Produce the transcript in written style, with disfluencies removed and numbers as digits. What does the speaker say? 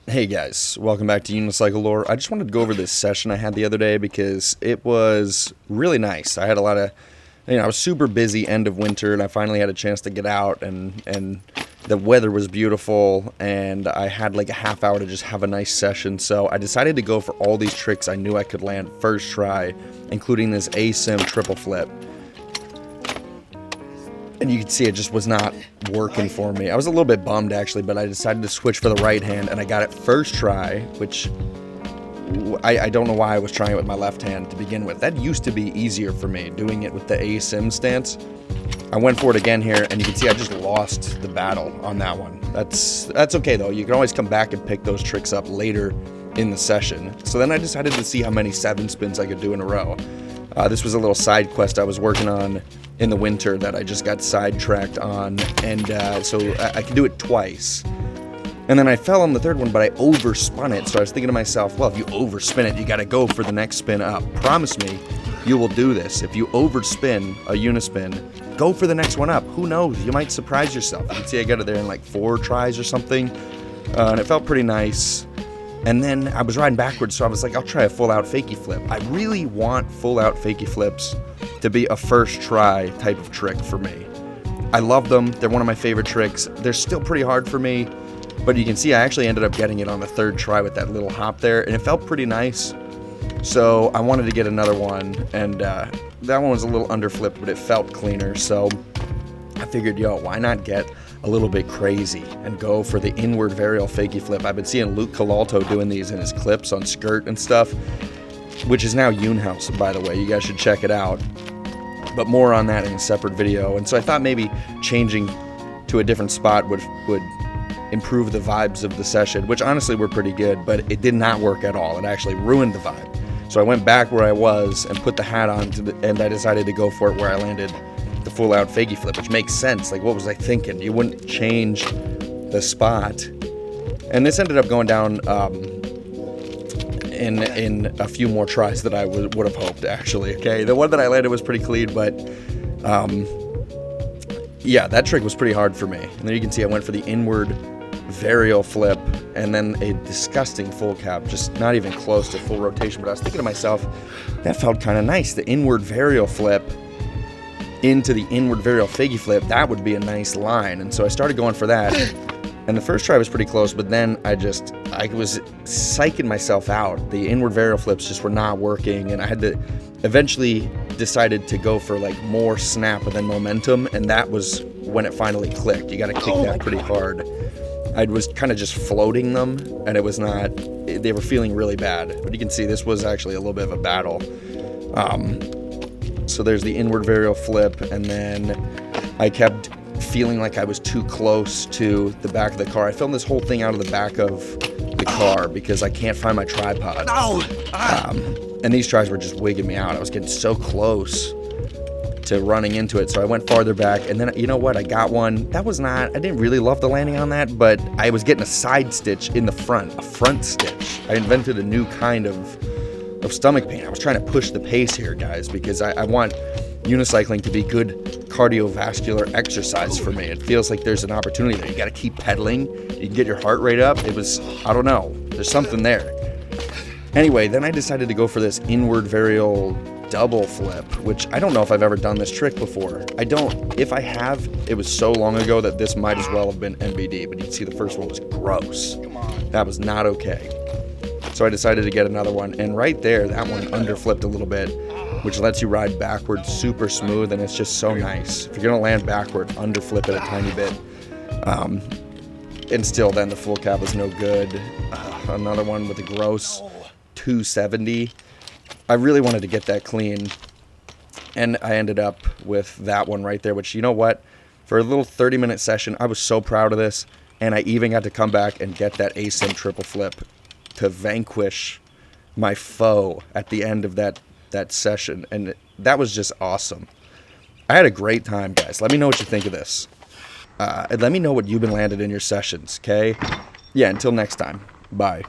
Hey guys, welcome back to Unicycle Lore. I just wanted to go over this session I had the other day because it was really nice. I had a lot of, I was super busy end of winter and I finally had a chance to get out and the weather was beautiful and I had like a half hour to just have a nice session. So I decided to go for all these tricks I knew I could land first try, including this ASIM triple flip. And you can see it just was not working for me. I was a little bit bummed actually, but I decided to switch for the right hand and I got it first try, which I don't know why I was trying it with my left hand to begin with. That used to be easier for me, doing it with the ASIM stance. I went for it again here and you can see I just lost the battle on that one. That's okay though. You can always come back and pick those tricks up later in the session. So then I decided to see how many 7 spins I could do in a row. This was a little side quest I was working on in the winter that I just got sidetracked on, and so I could do it twice. And then I fell on the third one, but I overspun it, so I was thinking to myself, well, if you overspin it, you gotta go for the next spin up. Promise me you will do this. If you overspin a unispin, go for the next one up. Who knows? You might surprise yourself. You can see I got it there in like 4 tries or something, and it felt pretty nice. And then I was riding backwards, so I was like, I'll try a full-out fakie flip. I really want full-out fakie flips to be a first try type of trick for me. I love them. They're one of my favorite tricks. They're still pretty hard for me, but you can see I actually ended up getting it on the 3rd try with that little hop there, and it felt pretty nice. So I wanted to get another one, and that one was a little underflipped, but it felt cleaner. So I figured, yo, why not get a little bit crazy and go for the inward varial fakie flip. I've been seeing Luke Colalto doing these in his clips on Skirt and stuff, which is now Yoonhouse, by the way. You guys should check it out. But more on that in a separate video. And so I thought maybe changing to a different spot would improve the vibes of the session, which honestly were pretty good, but it did not work at all. It actually ruined the vibe. So I went back where I was and put the hat on, and I decided to go for it where I landed the full-out fakie flip, which makes sense. Like, what was I thinking? You wouldn't change the spot. And this ended up going down in a few more tries that I would have hoped, actually. Okay, the one that I landed was pretty clean, but yeah, that trick was pretty hard for me. And then you can see I went for the inward varial flip and then a disgusting full cap, just not even close to full rotation. But I was thinking to myself, that felt kind of nice. The inward varial flip into the inward varial fakie flip, that would be a nice line. And so I started going for that, and the first try was pretty close, but then I was psyching myself out. The inward varial flips just were not working, and I had to eventually decided to go for like more snap than momentum, and that was when it finally clicked. You got to kick that pretty hard. I was kind of just floating them, and it was not, they were feeling really bad. But you can see this was actually a little bit of a battle. So there's the inward varial flip, and then I kept feeling like I was too close to the back of the car. I filmed this whole thing out of the back of the car because I can't find my tripod. And these tries were just wigging me out. I was getting so close to running into it, so I went farther back, and then, you know what, I got one. That was not, I didn't really love the landing on that, but I was getting a side stitch in the front, a front stitch. I invented a new kind of stomach pain. I was trying to push the pace here, guys, because I want unicycling to be good cardiovascular exercise for me. It feels like there's an opportunity there. You got to keep pedaling. You can get your heart rate up. It was, I don't know, there's something there. Anyway, then I decided to go for this inward varial double flip, which I don't know if I've ever done this trick before. I don't. If I have, it was so long ago that this might as well have been NBD, but you can see the first one was gross. That was not okay. So I decided to get another one, and right there, that one underflipped a little bit, which lets you ride backwards super smooth, and it's just so nice. If you're gonna land backward, underflip it a tiny bit. And still then the full cap was no good. Another one with a gross 270. I really wanted to get that clean, and I ended up with that one right there, which, you know what? For a little 30-minute session, I was so proud of this, and I even got to come back and get that ASIM triple flip to vanquish my foe at the end of that session, and that was just awesome. I had a great time, guys. Let me know what you think of this. And let me know what you've been landed in your sessions, okay? Yeah, until next time. Bye.